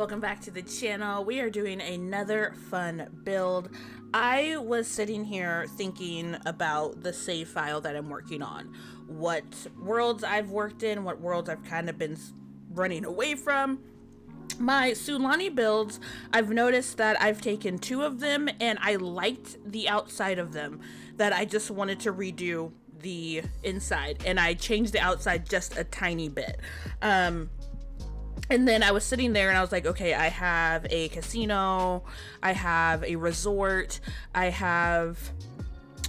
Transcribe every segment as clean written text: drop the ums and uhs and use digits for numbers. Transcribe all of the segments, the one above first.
Welcome back to the channel. We are doing another fun build. I was sitting here thinking about the save file that I'm working on. What worlds I've worked in, what worlds I've kind of been running away from. My Sulani builds, I've noticed that I've taken 2 of them and I liked the outside of them, that I just wanted to redo the inside, and I changed the outside just a tiny bit. And then I was sitting there and I was like, okay, I have a casino, I have a resort, I have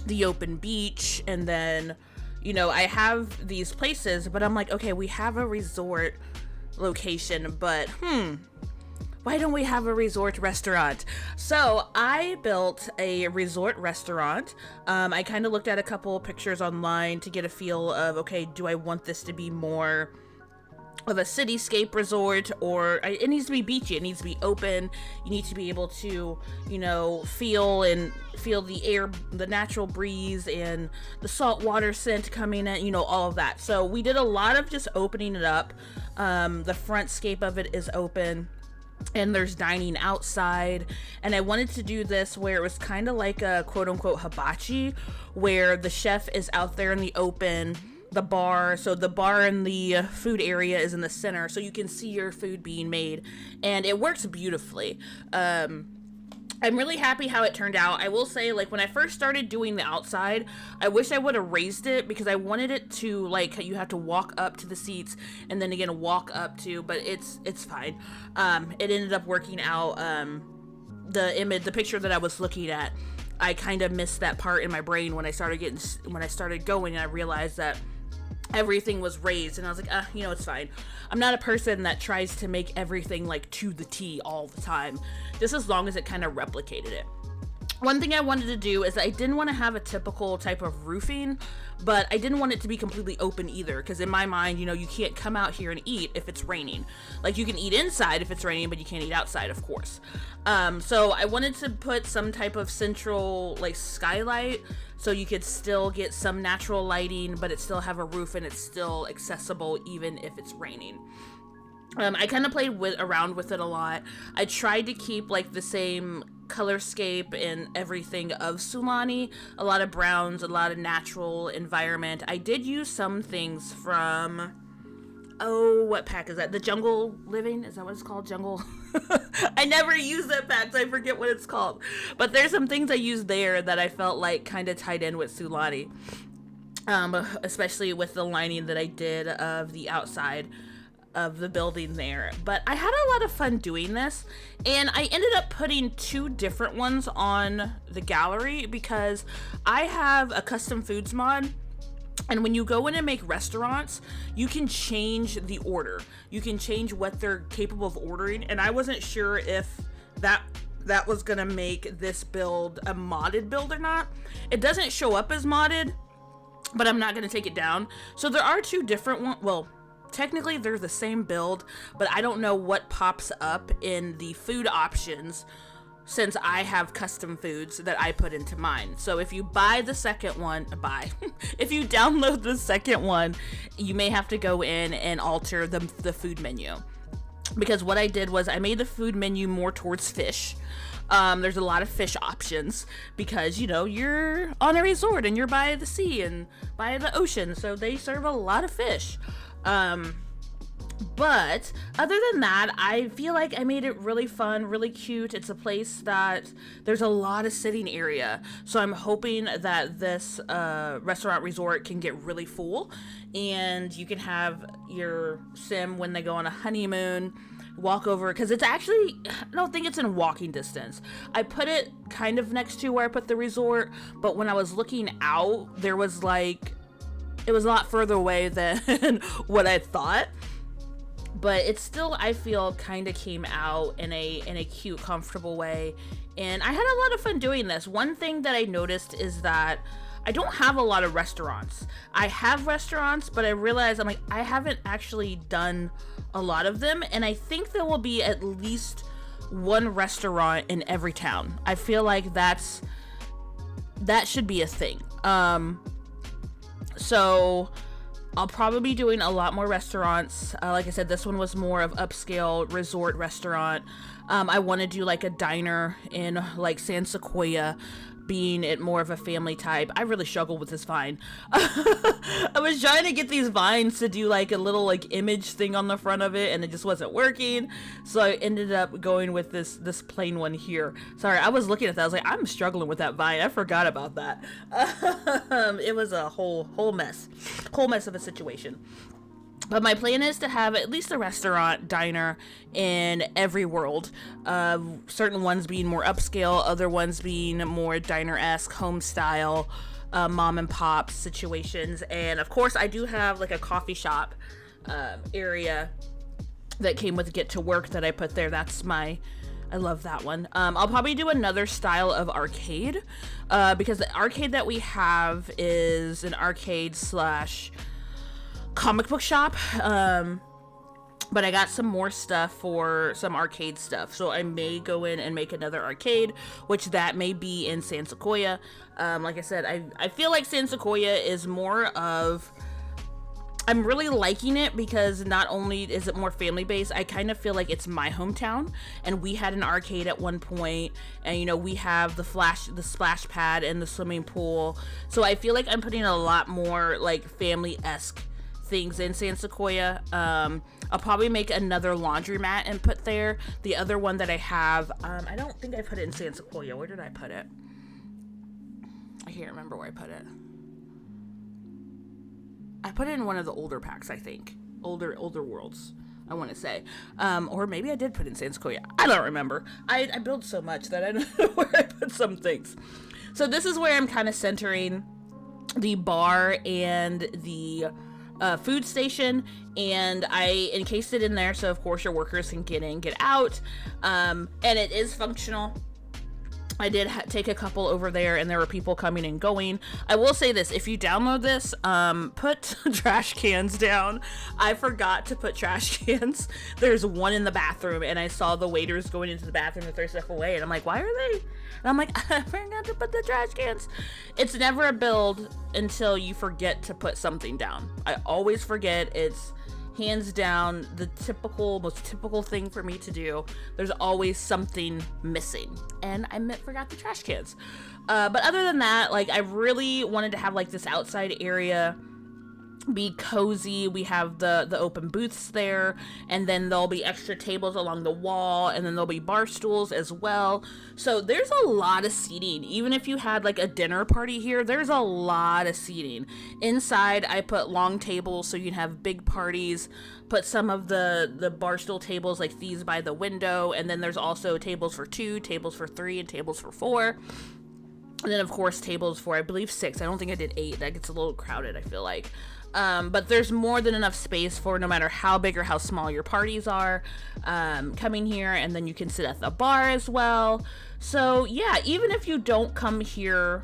the open beach, and then, you know, I have these places, but I'm like, okay, we have a resort location, but why don't we have a resort restaurant? So I built a resort restaurant. I kind of looked at a couple pictures online to get a feel of, okay, do I want this to be more of a cityscape resort, or it needs to be beachy, it needs to be open, you need to be able to, you know, feel the air, the natural breeze and the salt water scent coming in, you know, all of that. So we did a lot of just opening it up. The frontscape of it is open and there's dining outside, and I wanted to do this where it was kind of like a quote-unquote hibachi, where the chef is out there in the open, the bar and the food area is in the center, so you can see your food being made, and it works beautifully. I'm really happy how it turned out. I will say, like, when I first started doing the outside, I wish I would have raised it, because I wanted it to, like, you have to walk up to the seats and then again walk up to, but it's fine. It ended up working out. The picture that I was looking at, I kind of missed that part in my brain when I started going, and I realized that everything was raised, and I was like, you know, it's fine. I'm not a person that tries to make everything like to the T all the time, just as long as it kind of replicated it. One thing I wanted to do is I didn't want to have a typical type of roofing, but I didn't want it to be completely open either, because in my mind, you know, you can't come out here and eat if it's raining. Like, you can eat inside if it's raining, but you can't eat outside, of course. So I wanted to put some type of central, like, skylight, so you could still get some natural lighting, but it still have a roof and it's still accessible even if it's raining. I kind of played around with it a lot. I tried to keep, like, the same colorscape and everything of Sulani, a lot of browns, a lot of natural environment. I did use some things from, what pack is that? The Jungle Living? Is that what it's called? Jungle? I never use that pack, so I forget what it's called. But there's some things I used there that I felt like kind of tied in with Sulani, especially with the lining that I did of the outside of the building there. But I had a lot of fun doing this, and I ended up putting 2 different ones on the gallery because I have a custom foods mod, and when you go in and make restaurants, you can change the order, you can change what they're capable of ordering, and I wasn't sure if that was gonna make this build a modded build or not. It doesn't show up as modded, but I'm not gonna take it down. So there are 2 different ones. Well, technically they're the same build, but I don't know what pops up in the food options, since I have custom foods that I put into mine. So if you buy the second one, if you download the second one, you may have to go in and alter the food menu. Because what I did was I made the food menu more towards fish. There's a lot of fish options because, you know, you're on a resort and you're by the sea and by the ocean, so they serve a lot of fish. But other than that, I feel like I made it really fun, really cute. It's a place that there's a lot of sitting area, so I'm hoping that this restaurant resort can get really full, and you can have your sim when they go on a honeymoon walk over, because it's actually, I don't think it's in walking distance. I put it kind of next to where I put the resort, but when I was looking out, there was like, it was a lot further away than what I thought. But it still, I feel, kind of came out in a cute, comfortable way. And I had a lot of fun doing this. One thing that I noticed is that I don't have a lot of restaurants. I have restaurants, but I realized I haven't actually done a lot of them. And I think there will be at least 1 restaurant in every town. I feel like that should be a thing. So I'll probably be doing a lot more restaurants. Like I said, this one was more of upscale resort restaurant. I want to do like a diner in like San Sequoia, being it more of a family type. I really struggled with this vine. I was trying to get these vines to do like a little like image thing on the front of it, and it just wasn't working. So I ended up going with this plain one here. Sorry, I was looking at that. I was like, I'm struggling with that vine. I forgot about that. It was a whole mess of a situation. But my plan is to have at least a restaurant, diner in every world. Certain ones being more upscale, other ones being more diner-esque, home style, mom and pop situations. And of course, I do have like a coffee shop area that came with Get to Work that I put there. I love that one. I'll probably do another style of arcade because the arcade that we have is an arcade slash comic book shop, but I got some more stuff for some arcade stuff, so I may go in and make another arcade, which that may be in San Sequoia. Like I said, I feel like San Sequoia is more of, I'm really liking it because not only is it more family based, I kind of feel like it's my hometown, and we had an arcade at one point, and you know, we have the splash pad and the swimming pool, so I feel like I'm putting a lot more like family-esque things in San Sequoia. I'll probably make another laundromat and put there. The other one that I have, I don't think I put it in San Sequoia. Where did I put it? I can't remember where I put it. I put it in one of the older packs, I think. Older worlds, I want to say. Or maybe I did put it in San Sequoia. I don't remember. I build so much that I don't know where I put some things. So this is where I'm kind of centering the bar and the food station, and I encased it in there so of course your workers can get in, get out, and it is functional. I did take a couple over there, and there were people coming and going. I will say this, if you download this, put trash cans down. I forgot to put trash cans. There's one in the bathroom, and I saw the waiters going into the bathroom to throw stuff away, and I'm like, why are they? And I'm like, I forgot to put the trash cans. It's never a build until you forget to put something down. I always forget. It's hands down the most typical thing for me to do. There's always something missing, and I forgot the trash cans. But other than that, like, I really wanted to have like this outside area be cozy. We have the open booths there, and then there'll be extra tables along the wall, and then there'll be bar stools as well. So there's a lot of seating. Even if you had like a dinner party here, there's a lot of seating. Inside I put long tables so you can have big parties. Put some of the bar stool tables like these by the window, and then there's also tables for 2, tables for 3, and tables for 4. And then of course tables for, I believe, 6. I don't think I did 8. That gets a little crowded, I feel like. But there's more than enough space for no matter how big or how small your parties are, coming here, and then you can sit at the bar as well. So yeah, even if you don't come here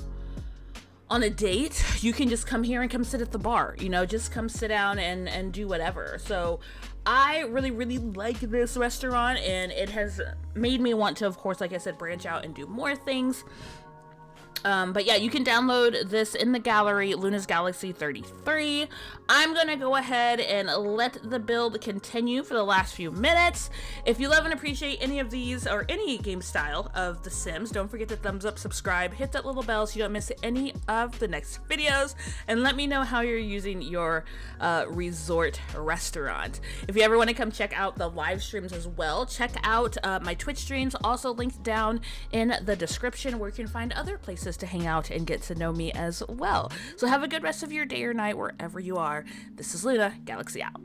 on a date, you can just come here and come sit at the bar, you know, just come sit down and do whatever. So I really, really like this restaurant, and it has made me want to, of course, like I said, branch out and do more things. But yeah, you can download this in the gallery, Luna's Galaxy 33. I'm gonna go ahead and let the build continue for the last few minutes. If you love and appreciate any of these, or any game style of The Sims, don't forget to thumbs up, subscribe, hit that little bell so you don't miss any of the next videos, and let me know how you're using your resort restaurant. If you ever want to come check out the live streams as well, check out my Twitch streams, also linked down in the description, where you can find other places to hang out and get to know me as well. So have a good rest of your day or night wherever you are. This is Luna, Galaxy out.